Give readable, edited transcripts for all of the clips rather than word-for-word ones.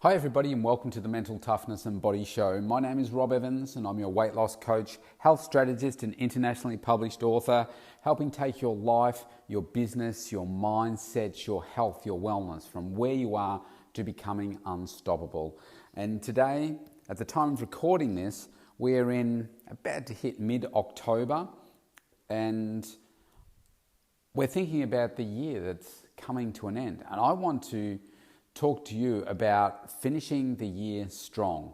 Hi everybody and welcome to the Mental Toughness and Body Show. My name is Rob Evans and I'm your weight loss coach, health strategist and internationally published author, helping take your life, your business, your mindset, your health, your wellness from where you are to becoming unstoppable. And today, at the time of recording this, we're about to hit mid-October and we're thinking about the year that's coming to an end. And I want to talk to you about finishing the year strong,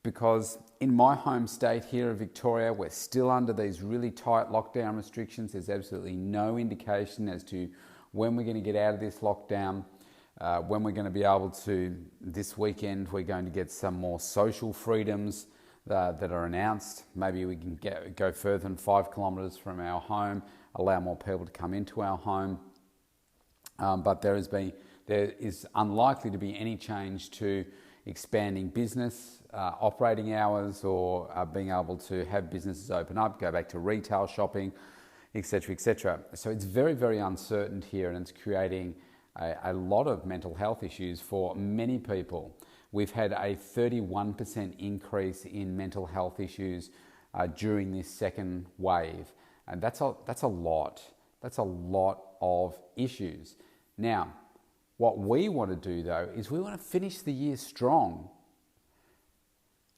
because in my home state here of Victoria, we're still under these really tight lockdown restrictions. There's absolutely no indication as to when we're going to get out of this lockdown, when we're going to be able to, this weekend, we're going to get some more social freedoms that are announced. Maybe we can go further than 5 kilometres from our home, allow more people to come into our home. But there is unlikely to be any change to expanding business, operating hours, or being able to have businesses open up, go back to retail shopping, etc., etc. So it's very, very uncertain here, and it's creating a lot of mental health issues for many people. We've had a 31% increase in mental health issues during this second wave, and that's a lot. That's a lot of issues. Now, what we want to do though is we want to finish the year strong.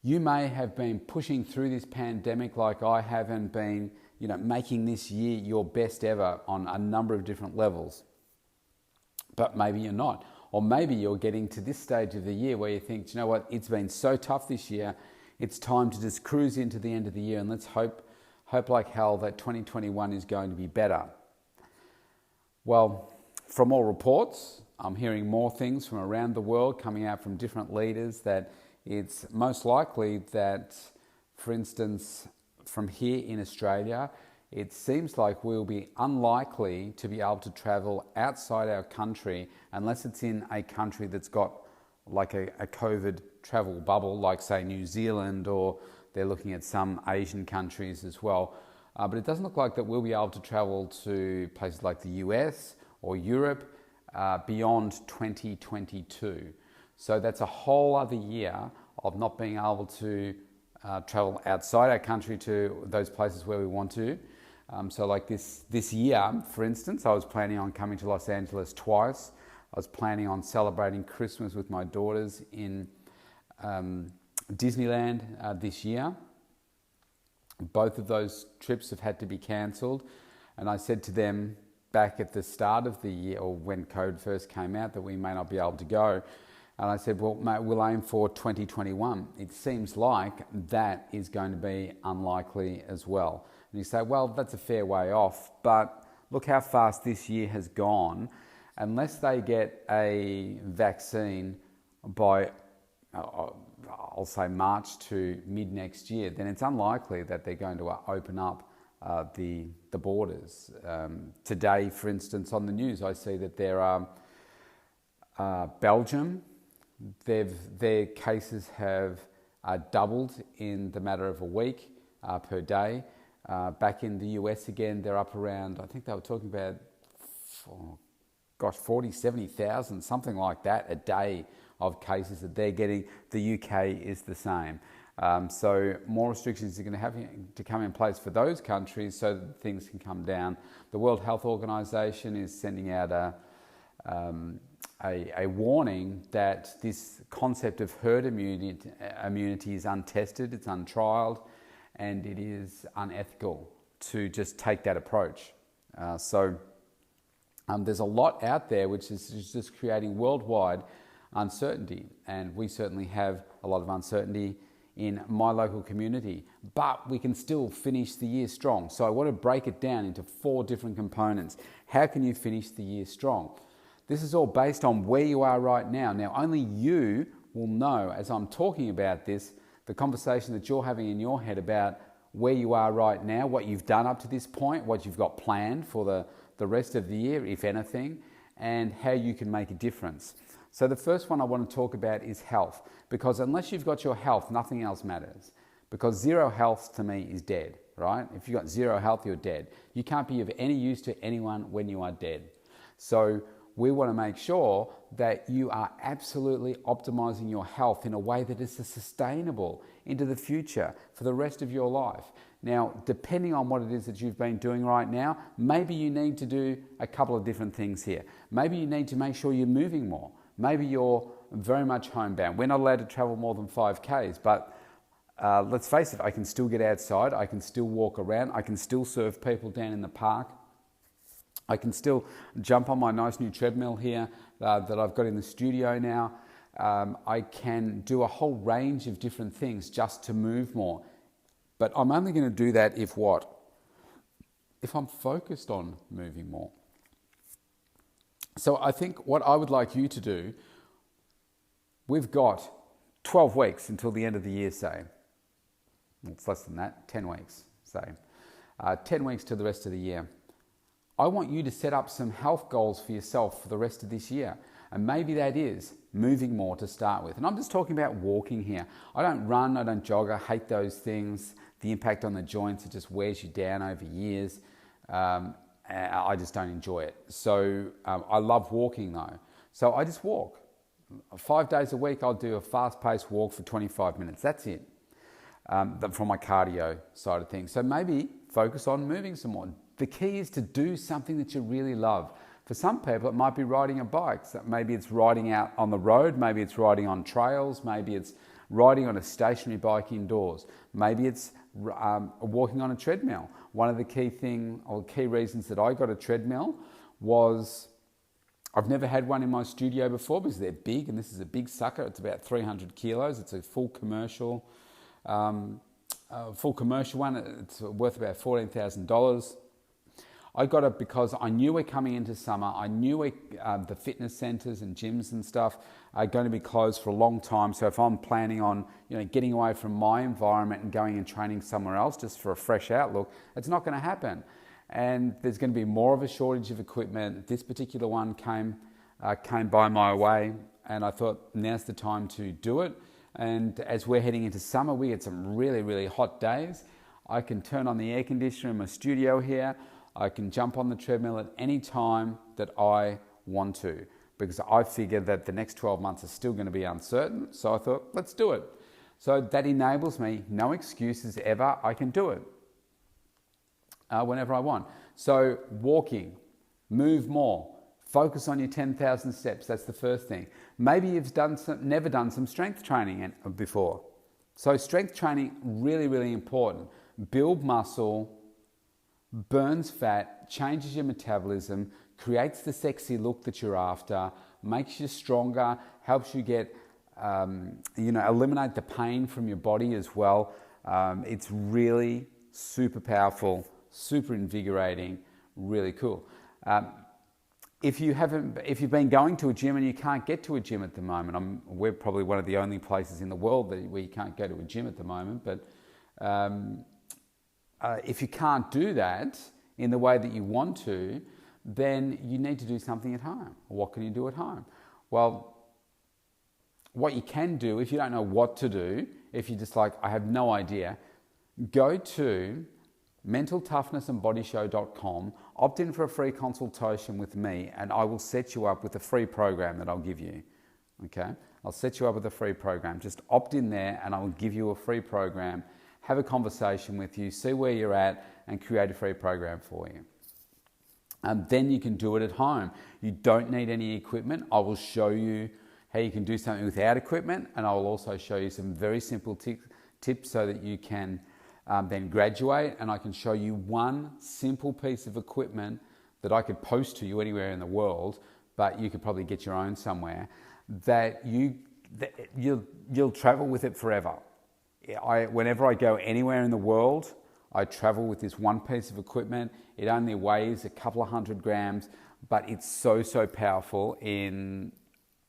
You may have been pushing through this pandemic like I have and been, making this year your best ever on a number of different levels. But maybe you're not. Or maybe you're getting to this stage of the year where you think, you know what, it's been so tough this year, it's time to just cruise into the end of the year and let's hope like hell that 2021 is going to be better. Well, from all reports, I'm hearing more things from around the world coming out from different leaders that it's most likely that, for instance, from here in Australia, it seems like we'll be unlikely to be able to travel outside our country unless it's in a country that's got like a COVID travel bubble, like say New Zealand, or they're looking at some Asian countries as well. But it doesn't look like that we'll be able to travel to places like the US or Europe beyond 2022. So that's a whole other year of not being able to travel outside our country to those places where we want to. So like this year, for instance, I was planning on coming to Los Angeles twice. I was planning on celebrating Christmas with my daughters in Disneyland this year. Both of those trips have had to be cancelled. And I said to them back at the start of the year, or when COVID first came out, that we may not be able to go. And I said, well, mate, we'll aim for 2021. It seems like that is going to be unlikely as well. And you say, well, that's a fair way off, but look how fast this year has gone. Unless they get a vaccine by, I'll say March to mid next year, then it's unlikely that they're going to open up the borders. Today, for instance, on the news, I see that there are Belgium. Their cases have doubled in the matter of a week per day. Back in the US again, they're up around, I think they were talking about, 40, 70,000, something like that, a day of cases that they're getting. The UK is the same. So more restrictions are going to have to come in place for those countries so that things can come down. The World Health Organization is sending out a warning that this concept of herd immunity is untested, it's untrialed, and it is unethical to just take that approach. So there's a lot out there which is just creating worldwide uncertainty, and we certainly have a lot of uncertainty in my local community, but we can still finish the year strong. So I want to break it down into 4 different components. How can you finish the year strong? This is all based on where you are right now. Now, only you will know, as I'm talking about this, the conversation that you're having in your head about where you are right now, what you've done up to this point, what you've got planned for the rest of the year, if anything, and how you can make a difference. So the first one I want to talk about is health, because unless you've got your health, nothing else matters. Because zero health to me is dead, right? If you've got zero health, you're dead. You can't be of any use to anyone when you are dead. So we want to make sure that you are absolutely optimizing your health in a way that is sustainable into the future for the rest of your life. Now, depending on what it is that you've been doing right now, maybe you need to do a couple of different things here. Maybe you need to make sure you're moving more. Maybe you're very much homebound. We're not allowed to travel more than 5Ks, but let's face it, I can still get outside, I can still walk around, I can still serve people down in the park. I can still jump on my nice new treadmill here that I've got in the studio now. I can do a whole range of different things just to move more. But I'm only going to do that if what? If I'm focused on moving more. So I think what I would like you to do, we've got 12 weeks until the end of the year, say. It's less than that, 10 weeks, say. 10 weeks to the rest of the year. I want you to set up some health goals for yourself for the rest of this year. And maybe that is moving more to start with. And I'm just talking about walking here. I don't run, I don't jog, I hate those things. The impact on the joints, it just wears you down over years. I just don't enjoy it. So I love walking though. So I just walk. 5 days a week, I'll do a fast-paced walk for 25 minutes. That's it. From my cardio side of things. So maybe focus on moving some more. The key is to do something that you really love. For some people, it might be riding a bike. So maybe it's riding out on the road. Maybe it's riding on trails. Maybe it's riding on a stationary bike indoors. Maybe it's walking on a treadmill. One of the key reasons that I got a treadmill was I've never had one in my studio before because they're big, and this is a big sucker. It's about 300 kilos. It's a full commercial one. It's worth about $14,000. I got it because I knew we're coming into summer. I knew the fitness centres and gyms and stuff are going to be closed for a long time. So if I'm planning on getting away from my environment and going and training somewhere else just for a fresh outlook, it's not going to happen. And there's going to be more of a shortage of equipment. This particular one came by my way, and I thought now's the time to do it. And as we're heading into summer, we get some really, really hot days. I can turn on the air conditioner in my studio here. I can jump on the treadmill at any time that I want to, because I figured that the next 12 months are still going to be uncertain. So I thought, let's do it. So that enables me, no excuses ever, I can do it whenever I want. So walking, move more, focus on your 10,000 steps. That's the first thing. Maybe you've never done some strength training before. So strength training, really, really important. Build muscle, burns fat, changes your metabolism, creates the sexy look that you're after, makes you stronger, helps you get, eliminate the pain from your body as well. It's really super powerful, super invigorating, really cool. If you've been going to a gym and you can't get to a gym at the moment, we're probably one of the only places in the world where you can't go to a gym at the moment, but if you can't do that in the way that you want to, then you need to do something at home. What can you do at home? Well, what you can do if you don't know what to do, if you're just like, I have no idea, go to mentaltoughnessandbodyshow.com, opt in for a free consultation with me, and I will set you up with a free program that I'll give you. Okay? I'll set you up with a free program. Just opt in there and I will give you a free program, have a conversation with you, see where you're at, and create a free program for you. Then you can do it at home. You don't need any equipment. I will show you how you can do something without equipment, and I will also show you some very simple tips so that you can then graduate, and I can show you one simple piece of equipment that I could post to you anywhere in the world, but you could probably get your own somewhere, that you'll travel with it forever. Whenever I go anywhere in the world, I travel with this one piece of equipment. It only weighs a couple of 100 grams, but it's so powerful in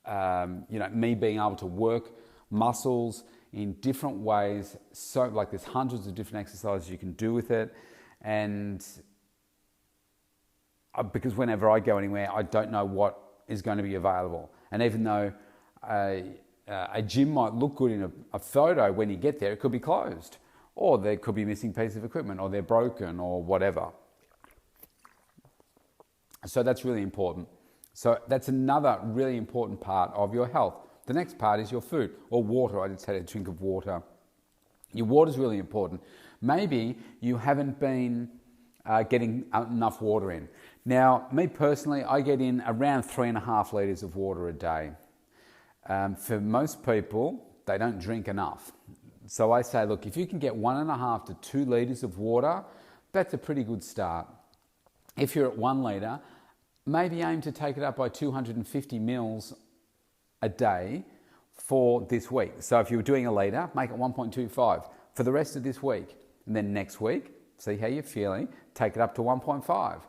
me being able to work muscles in different ways. So like there's hundreds of different exercises you can do with it, and because whenever I go anywhere, I don't know what is going to be available. And even though a gym might look good in a photo, when you get there, it could be closed, or there could be missing piece of equipment, or they're broken, or whatever. So that's really important. So that's another really important part of your health. The next part is your food, or water. I just had a drink of water. Your water is really important. Maybe you haven't been getting enough water in. Now, me personally, I get in around 3.5 litres of water a day. For most people, they don't drink enough. So I say, look, if you can get 1.5 to 2 litres of water, that's a pretty good start. If you're at 1 litre, maybe aim to take it up by 250 mils a day for this week. So if you were doing a litre, make it 1.25 for the rest of this week. And then next week, see how you're feeling, take it up to 1.5.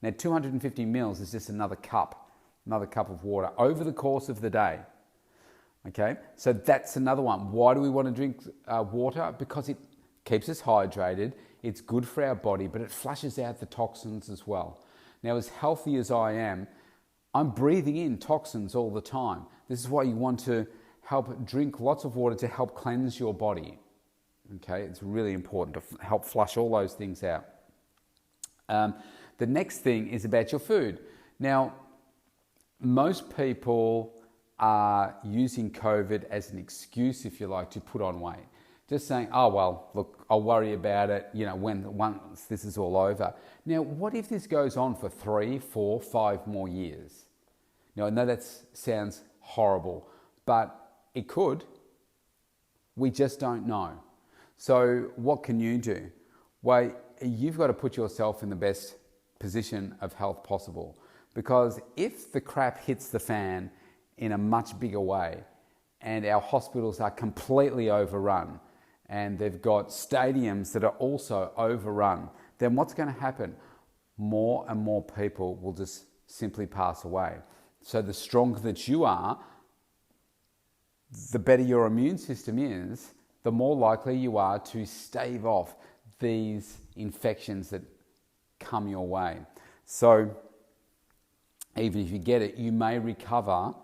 Now 250 mils is just another cup of water over the course of the day. Okay, so that's another one. Why do we want to drink water? Because it keeps us hydrated, it's good for our body, but it flushes out the toxins as well. Now, as healthy as I am, I'm breathing in toxins all the time. This is why you want to help drink lots of water to help cleanse your body. Okay, it's really important to help flush all those things out. The next thing is about your food. Now, most people are using COVID as an excuse, if you like, to put on weight. Just saying, oh, well, look, I'll worry about it, once this is all over. Now, what if this goes on for 3, 4, 5 more years? Now, I know that sounds horrible, but it could. We just don't know. So what can you do? Well, you've got to put yourself in the best position of health possible, because if the crap hits the fan in a much bigger way and our hospitals are completely overrun and they've got stadiums that are also overrun, then what's going to happen? More and more people will just simply pass away. So the stronger that you are, the better your immune system is, the more likely you are to stave off these infections that come your way. So even if you get it, you may recover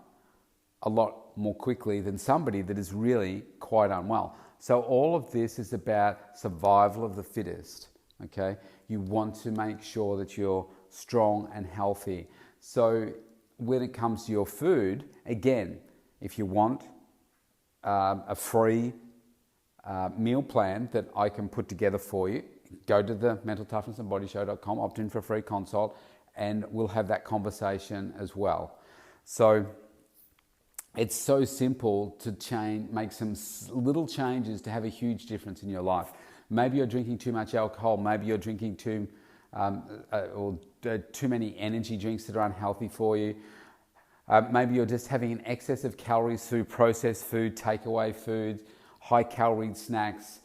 a lot more quickly than somebody that is really quite unwell. So all of this is about survival of the fittest, okay? You want to make sure that you're strong and healthy. So when it comes to your food, again, if you want a free meal plan that I can put together for you, go to the mentaltoughnessandbodyshow.com, opt in for a free consult, and we'll have that conversation as well. So it's so simple to make some little changes to have a huge difference in your life. Maybe you're drinking too much alcohol. Maybe you're drinking too many energy drinks that are unhealthy for you. Maybe you're just having an excess of calories through processed food, takeaway foods, high-calorie snacks.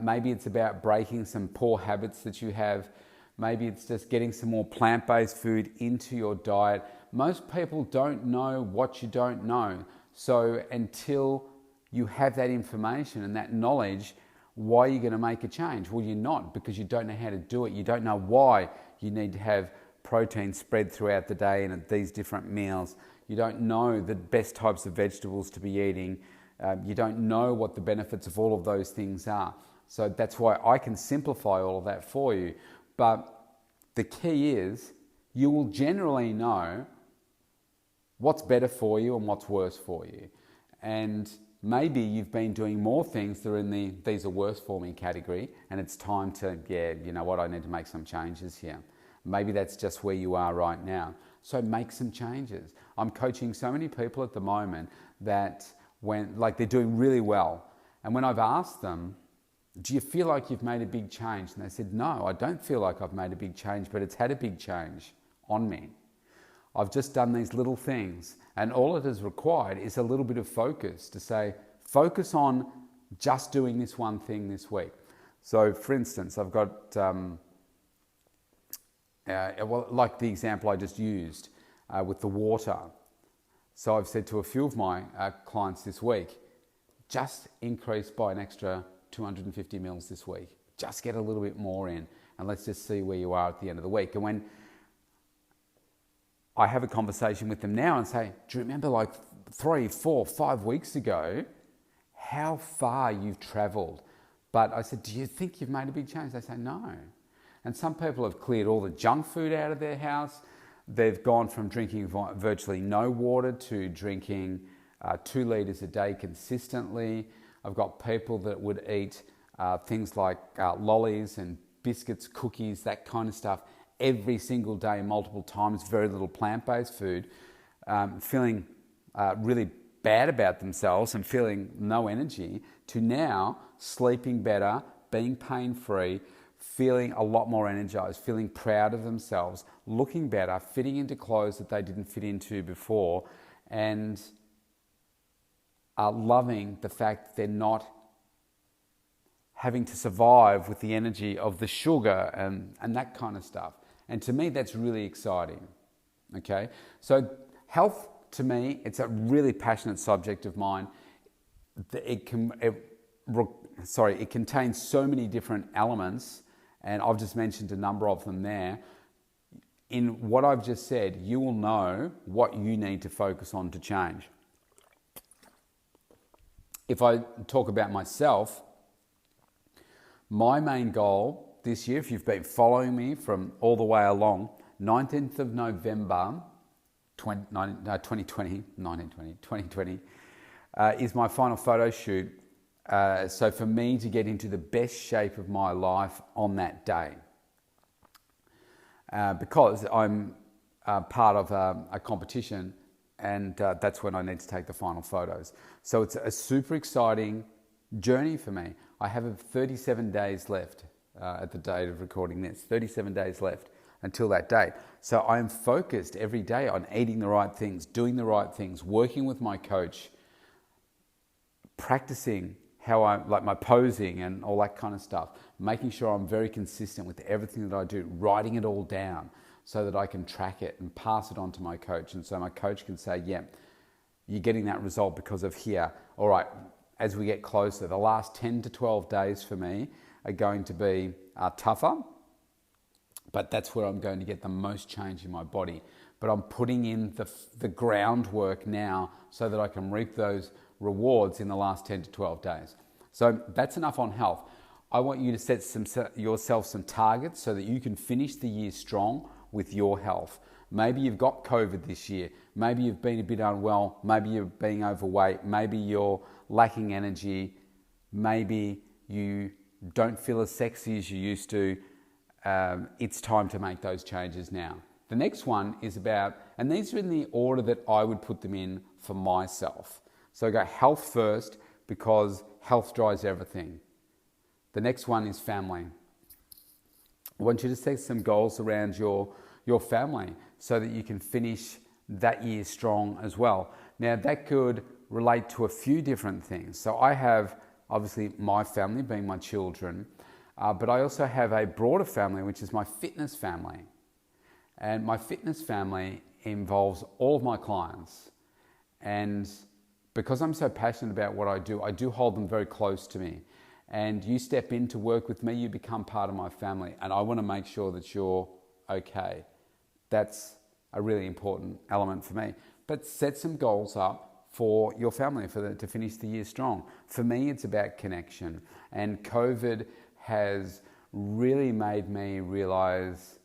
Maybe it's about breaking some poor habits that you have. Maybe it's just getting some more plant-based food into your diet. Most people don't know what you don't know. So until you have that information and that knowledge, why are you going to make a change? Well, you're not, because you don't know how to do it. You don't know why you need to have protein spread throughout the day and at these different meals. You don't know the best types of vegetables to be eating. You don't know what the benefits of all of those things are. So that's why I can simplify all of that for you. But the key is you will generally know what's better for you and what's worse for you. And maybe you've been doing more things that are in these are worse for me category, and it's time to, you know what, I need to make some changes here. Maybe that's just where you are right now. So make some changes. I'm coaching so many people at the moment that they're doing really well. And when I've asked them, do you feel like you've made a big change? And they said, no, I don't feel like I've made a big change, but it's had a big change on me. I've just done these little things, and all it has required is a little bit of focus to say, focus on just doing this one thing this week. So for instance, I've got, like the example I just used with the water. So I've said to a few of my clients this week, just increase by an extra 250 mils this week. Just get a little bit more in, and let's just see where you are at the end of the week. And when I have a conversation with them now and say, do you remember like 3, 4, 5 weeks ago, how far you've traveled? But I said, do you think you've made a big change? They say, no. And some people have cleared all the junk food out of their house. They've gone from drinking virtually no water to drinking 2 litres a day consistently. I've got people that would eat things like lollies and biscuits, cookies, that kind of stuff every single day, multiple times, very little plant-based food, feeling really bad about themselves and feeling no energy, to now sleeping better, being pain-free, feeling a lot more energized, feeling proud of themselves, looking better, fitting into clothes that they didn't fit into before, and loving the fact that they're not having to survive with the energy of the sugar and that kind of stuff. And to me, that's really exciting. Okay, so health, to me, it's a really passionate subject of mine. It contains so many different elements, and I've just mentioned a number of them there. In what I've just said, you will know what you need to focus on to change. If I talk about myself, my main goal this year, if you've been following me from all the way along, 19th of November 2020, is my final photo shoot. So for me to get into the best shape of my life on that day. Because I'm part of a competition, and that's when I need to take the final photos. So it's a super exciting journey for me. I have 37 days left at the date of recording this, 37 days left until that date. So I am focused every day on eating the right things, doing the right things, working with my coach, practicing how I like my posing and all that kind of stuff, making sure I'm very consistent with everything that I do, writing it all down so that I can track it and pass it on to my coach. And so my coach can say, yeah, you're getting that result because of here. All right, as we get closer, the last 10 to 12 days for me are going to be tougher, but that's where I'm going to get the most change in my body. But I'm putting in the groundwork now so that I can reap those rewards in the last 10 to 12 days. So that's enough on health. I want you to set yourself some targets so that you can finish the year strong with your health. Maybe you've got COVID this year. Maybe you've been a bit unwell. Maybe you're being overweight. Maybe you're lacking energy. Maybe you don't feel as sexy as you used to. It's time to make those changes now. The next one is about, and these are in the order that I would put them in for myself. So I go health first because health drives everything. The next one is family. I want you to set some goals around your family so that you can finish that year strong as well. Now that could relate to a few different things. So I have obviously my family being my children, but I also have a broader family, which is my fitness family. And my fitness family involves all of my clients. And because I'm so passionate about what I do hold them very close to me. And you step in to work with me, you become part of my family. And I want to make sure that you're okay. That's a really important element for me. But set some goals up for your family to finish the year strong. For me, it's about connection. And COVID has really made me realize,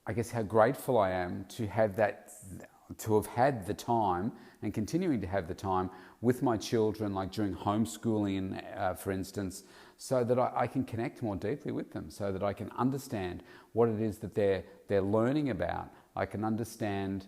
I guess, how grateful I am to have had the time and continuing to have the time with my children, like during homeschooling, for instance, so that I can connect more deeply with them, so that I can understand what it is that they're learning about. I can understand,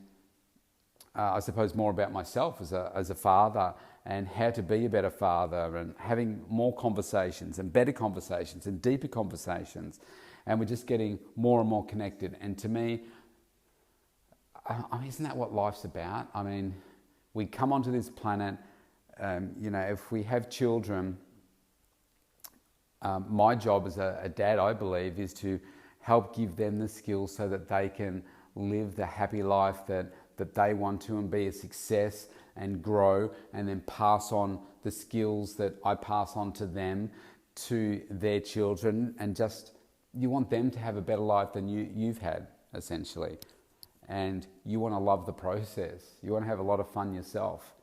I suppose, more about myself as a father and how to be a better father, and having more conversations and better conversations and deeper conversations. And we're just getting more and more connected. And to me, isn't that what life's about? I mean, we come onto this planet, if we have children, my job as a dad, I believe, is to help give them the skills so that they can live the happy life that they want to and be a success and grow, and then pass on the skills that I pass on to them, to their children, and just, you want them to have a better life than you've had, essentially. And you want to love the process. You want to have a lot of fun yourself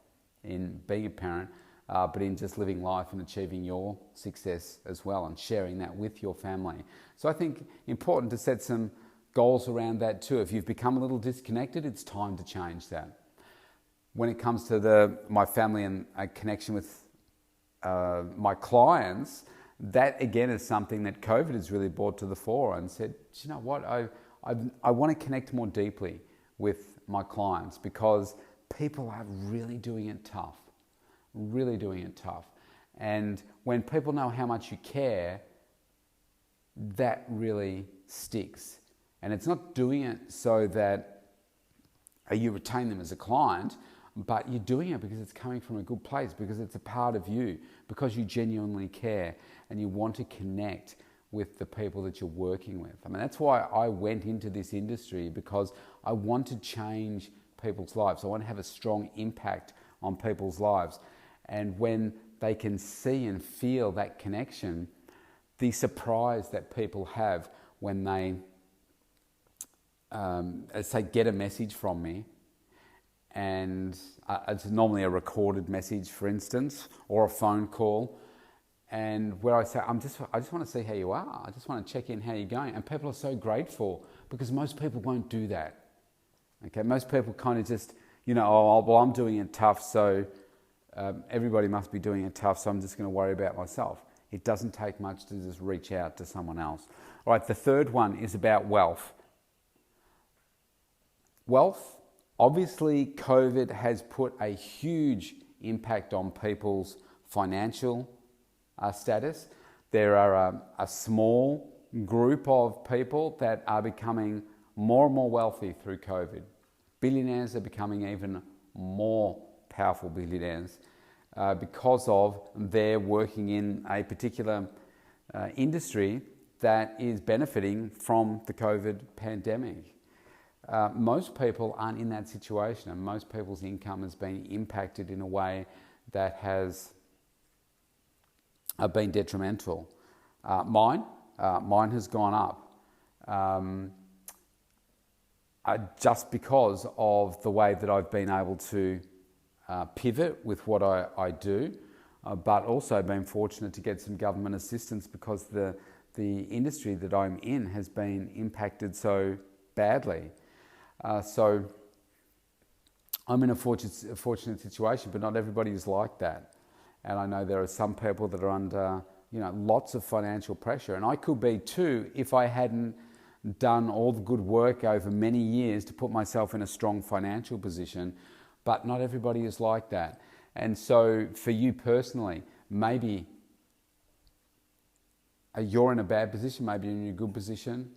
in being a parent, but in just living life and achieving your success as well, and sharing that with your family. So I think important to set some goals around that too. If you've become a little disconnected, it's time to change that. When it comes to my family and a connection with my clients, that again is something that COVID has really brought to the fore and said, you know what, I want to connect more deeply with my clients because people are really doing it tough, really doing it tough. And when people know how much you care, that really sticks. And it's not doing it so that you retain them as a client, but you're doing it because it's coming from a good place, because it's a part of you, because you genuinely care and you want to connect with the people that you're working with. I mean, that's why I went into this industry, because I want to change people's lives. I want to have a strong impact on people's lives. And when they can see and feel that connection, the surprise that people have when they, say, get a message from me, and it's normally a recorded message, for instance, or a phone call, and where I say, I just want to see how you are. I just want to check in how you're going. And people are so grateful, because most people won't do that. Okay, most people kind of just, oh, well, I'm doing it tough, so everybody must be doing it tough, so I'm just going to worry about myself. It doesn't take much to just reach out to someone else. All right, the third one is about wealth. Wealth, obviously, COVID has put a huge impact on people's financial status. There are a small group of people that are becoming more and more wealthy through COVID. Billionaires are becoming even more powerful billionaires because of their working in a particular industry that is benefiting from the COVID pandemic. Most people aren't in that situation, and most people's income has been impacted in a way that has been detrimental. Mine has gone up just because of the way that I've been able to pivot with what I do, but also been fortunate to get some government assistance because the industry that I'm in has been impacted so badly. So I'm in a fortunate situation, but not everybody is like that. And I know there are some people that are under, lots of financial pressure. And I could be too if I hadn't done all the good work over many years to put myself in a strong financial position. But not everybody is like that. And so for you personally, maybe you're in a bad position, maybe you're in a good position.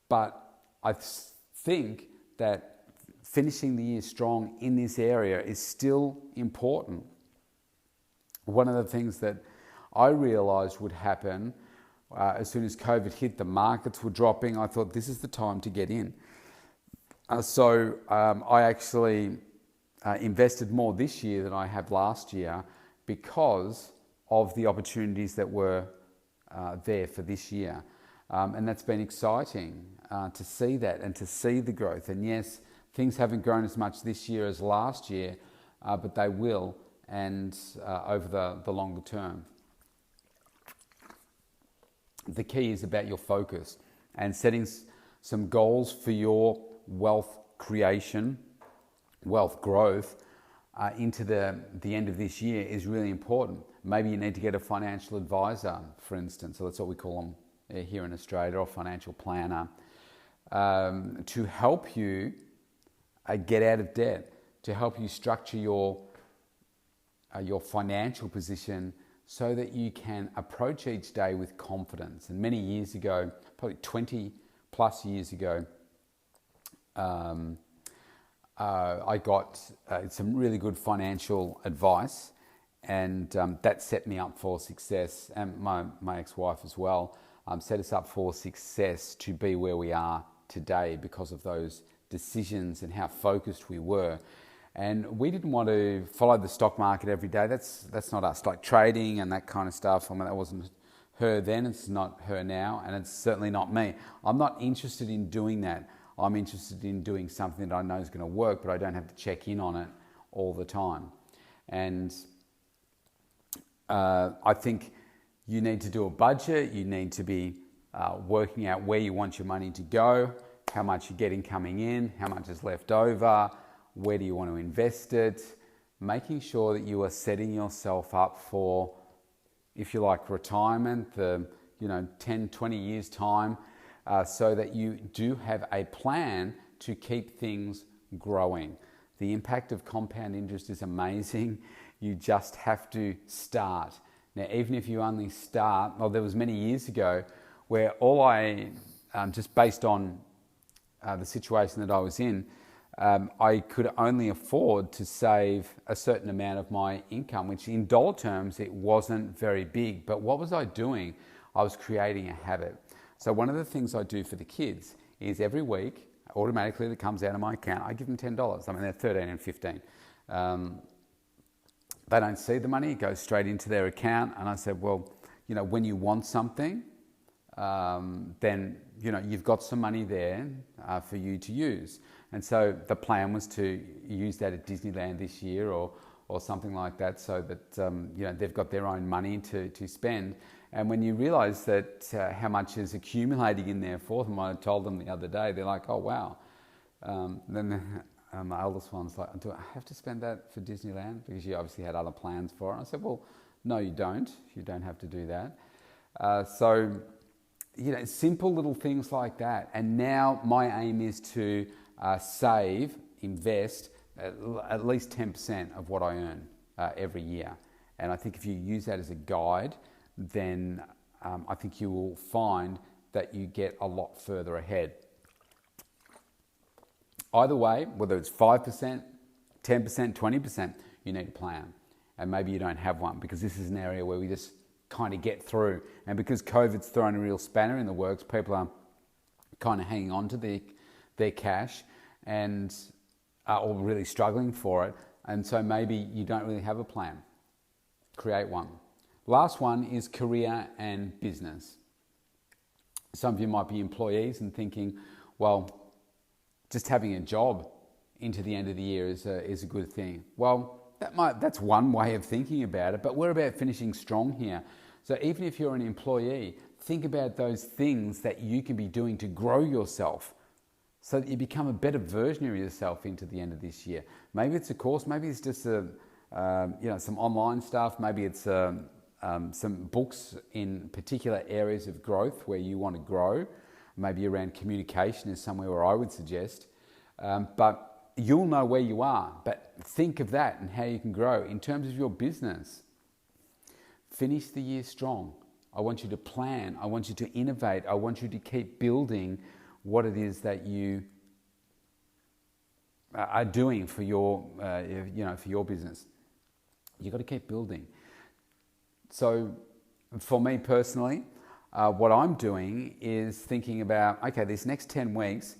But I think that finishing the year strong in this area is still important. One of the things that I realised would happen as soon as COVID hit, the markets were dropping. I thought this is the time to get in. So I actually invested more this year than I have last year because of the opportunities that were there for this year. And that's been exciting to see that and to see the growth. And yes, things haven't grown as much this year as last year, but they will, and over the longer term. The key is about your focus and setting some goals for your wealth creation, wealth growth into the end of this year is really important. Maybe you need to get a financial advisor, for instance. So that's what we call them here in Australia, or financial planner, to help you get out of debt, to help you structure your financial position so that you can approach each day with confidence. And many years ago, probably 20 plus years ago, I got some really good financial advice, and that set me up for success, and my ex-wife as well, set us up for success to be where we are today because of those decisions and how focused we were. And we didn't want to follow the stock market every day. That's not us. Like trading and that kind of stuff, I mean, that wasn't her then, it's not her now, and it's certainly not me. I'm not interested in doing that. I'm interested in doing something that I know is going to work, but I don't have to check in on it all the time. And I think you need to do a budget. You need to be working out where you want your money to go, how much you're getting coming in, how much is left over, where do you want to invest it, making sure that you are setting yourself up for, if you like, retirement, the 10, 20 years time, so that you do have a plan to keep things growing. The impact of compound interest is amazing. You just have to start. Now, even if you only start, well, there was many years ago where just based on the situation that I was in, I could only afford to save a certain amount of my income, which in dollar terms, it wasn't very big. But what was I doing? I was creating a habit. So one of the things I do for the kids is every week, automatically that comes out of my account, I give them $10. I mean, they're 13 and 15. They don't see the money, it goes straight into their account. And I said, well, when you want something, then, you've got some money there for you to use. And so the plan was to use that at Disneyland this year or something like that, so that, they've got their own money to spend. And when you realize that how much is accumulating in there for them, I told them the other day, they're like, oh, wow. Then my eldest one's like, do I have to spend that for Disneyland? Because she obviously had other plans for it. I said, well, no, you don't. You don't have to do that. So, simple little things like that. And now my aim is to invest at least 10% of what I earn every year. And I think if you use that as a guide, then I think you will find that you get a lot further ahead. Either way, whether it's 5%, 10%, 20%, you need a plan. And maybe you don't have one, because this is an area where we just kind of get through. And because COVID's thrown a real spanner in the works, people are kind of hanging on to their cash and or really struggling for it. And so maybe you don't really have a plan. Create one. Last one is career and business. Some of you might be employees and thinking, well, just having a job into the end of the year is a good thing. Well, that's one way of thinking about it, but we're about finishing strong here. So even if you're an employee, think about those things that you can be doing to grow yourself so that you become a better version of yourself into the end of this year. Maybe it's a course, maybe it's just some online stuff, maybe it's some books in particular areas of growth where you want to grow. Maybe around communication is somewhere where I would suggest. But you'll know where you are. But think of that and how you can grow. In terms of your business, finish the year strong. I want you to plan. I want you to innovate. I want you to keep building what it is that you are doing for your business. You've got to keep building. So for me personally, what I'm doing is thinking about, okay, these next 10 weeks,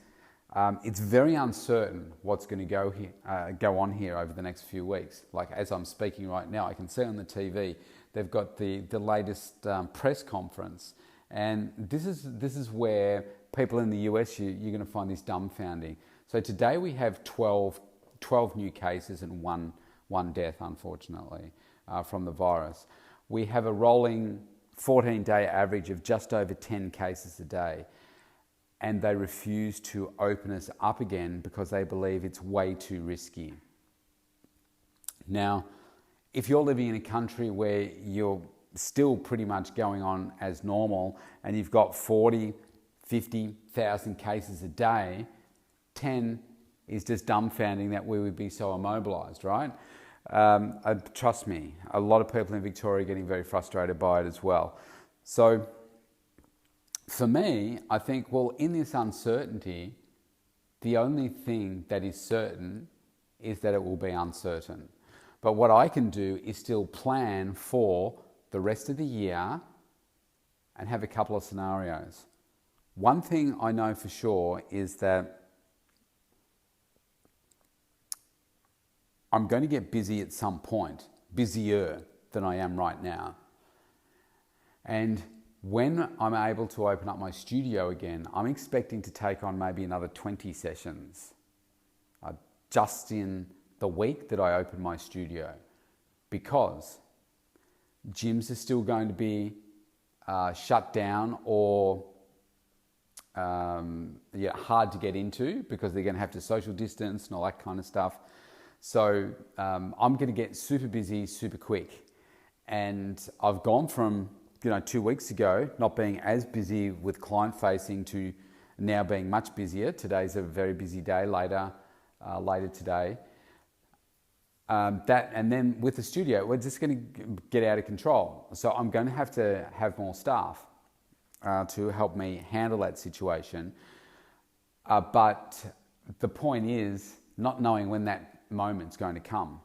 it's very uncertain what's going to go on here over the next few weeks. Like as I'm speaking right now, I can see on the TV, they've got the latest press conference. And this is where people in the US, you're going to find this dumbfounding. So today we have 12 new cases and one death, unfortunately, from the virus. We have a rolling 14-day average of just over 10 cases a day. And they refuse to open us up again because they believe it's way too risky. Now, if you're living in a country where you're still pretty much going on as normal and you've got 40, 50,000 cases a day, 10 is just dumbfounding that we would be so immobilised, right? Trust me, a lot of people in Victoria are getting very frustrated by it as well. So for me, I think, well, in this uncertainty, the only thing that is certain is that it will be uncertain. But what I can do is still plan for the rest of the year and have a couple of scenarios. One thing I know for sure is that I'm going to get busy at some point, busier than I am right now. And when I'm able to open up my studio again, I'm expecting to take on maybe another 20 sessions just in the week that I open my studio, because gyms are still going to be shut down or hard to get into because they're going to have to social distance and all that kind of stuff. So I'm going to get super busy super quick. And I've gone from 2 weeks ago not being as busy with client facing to now being much busier. Today's a very busy day. Later today. And then with the studio, we're just going to get out of control. So I'm going to have more staff to help me handle that situation. But the point is not knowing when that moment's going to come.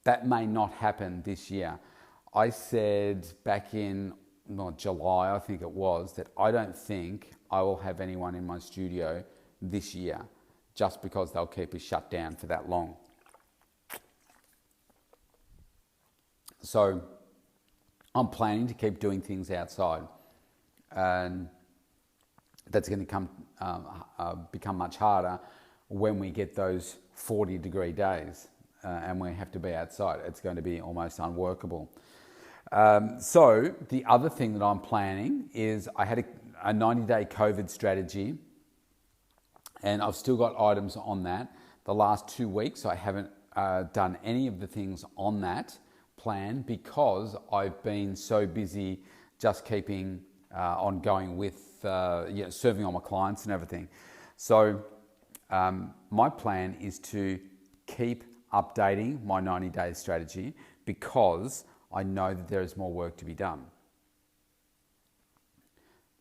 That may not happen this year. I said back in July, I think it was, that I don't think I will have anyone in my studio this year just because they'll keep us shut down for that long. So I'm planning to keep doing things outside, and that's going to become much harder when we get those 40-degree days and we have to be outside. It's going to be almost unworkable. So the other thing that I'm planning is I had a 90-day COVID strategy, and I've still got items on that. The last 2 weeks I haven't done any of the things on that plan because I've been so busy just keeping on going with serving all my clients and everything. So my plan is to keep updating my 90-day strategy because I know that there is more work to be done.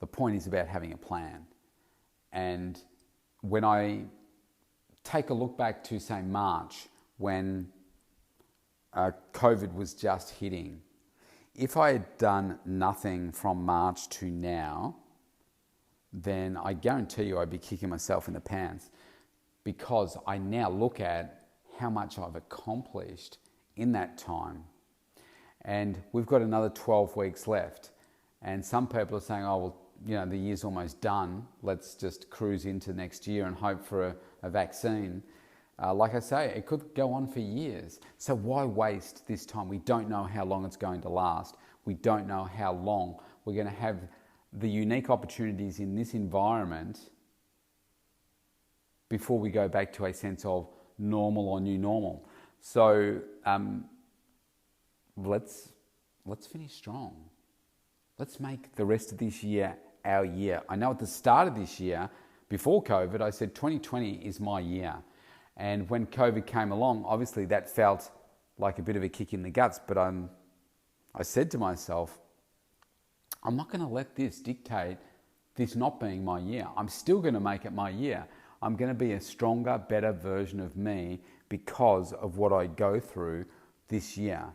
The point is about having a plan. And when I take a look back to, say, March, when COVID was just hitting, if I had done nothing from March to now, then I guarantee you I'd be kicking myself in the pants, because I now look at how much I've accomplished in that time. And we've got another 12 weeks left. And some people are saying, oh, well, the year's almost done. Let's just cruise into next year and hope for a vaccine. Like I say, it could go on for years. So why waste this time? We don't know how long it's going to last. We don't know how long we're going to have the unique opportunities in this environment before we go back to a sense of normal or new normal. So let's finish strong. Let's make the rest of this year our year. I know at the start of this year, before COVID, I said 2020 is my year. And when COVID came along, obviously that felt like a bit of a kick in the guts, but I said to myself, I'm not going to let this dictate this not being my year. I'm still going to make it my year. I'm going to be a stronger, better version of me because of what I go through this year.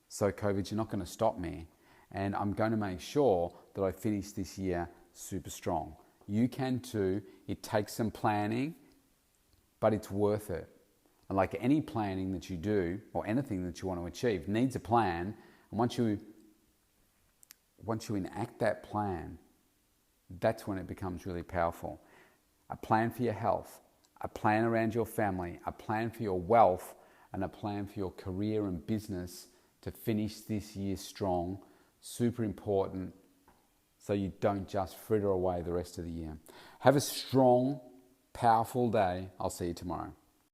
So COVID, you're not going to stop me. And I'm going to make sure that I finish this year super strong. You can too. It takes some planning, but it's worth it. And like any planning that you do, or anything that you want to achieve, needs a plan. And once you enact that plan, that's when it becomes really powerful. A plan for your health, a plan around your family, a plan for your wealth, and a plan for your career and business to finish this year strong. Super important, so you don't just fritter away the rest of the year. Have a strong, powerful day. I'll see you tomorrow.